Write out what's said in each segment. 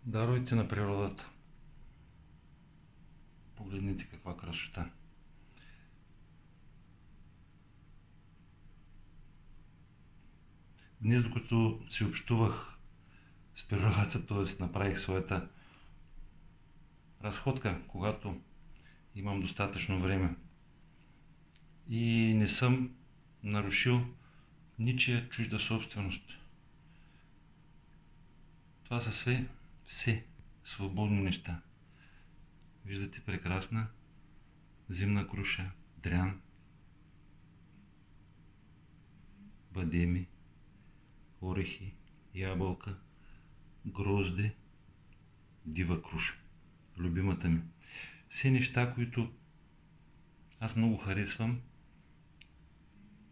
Даруйте на природата. Погледнете каква красота. Днес, докато си общувах с природата, т.е. направих своята разходка, когато имам достатъчно време и не съм нарушил ничия чужда собственост. Това са все свободни неща. Виждате прекрасна зимна круша, дрян, бадеми, орехи, ябълка, грозде, дива круша. Любимата ми. Все неща, които аз много харесвам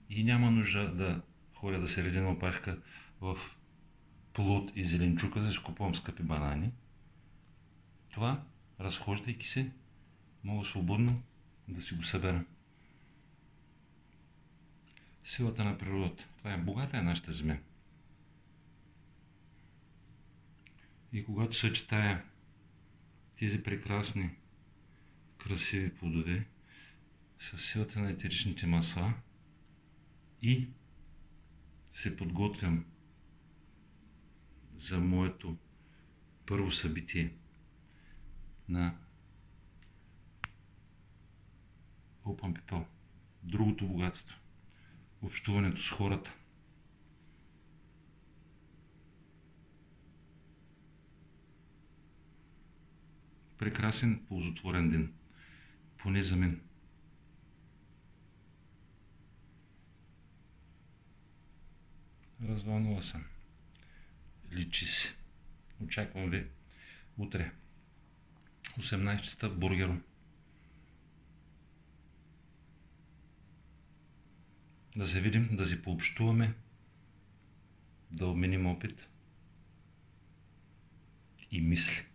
и няма нужда да ходя да се редя на опашка в плод и зеленчука, за да си купувам скъпи банани. Това, разхождайки се, мога свободно да си го събера. Силата на природата. Това е богата нашата земя. И когато съчетая тези прекрасни, красиви плодове с силата на етеричните масла и се подготвям за моето първо събитие на Open People, другото богатство, общуването с хората. Прекрасен, ползотворен ден, поне за мен. Развълнува съм. Личи си. Очаквам ви утре. 18 часа в Бургеро. Да се видим, да си пообщуваме, да обменим опит и мисли.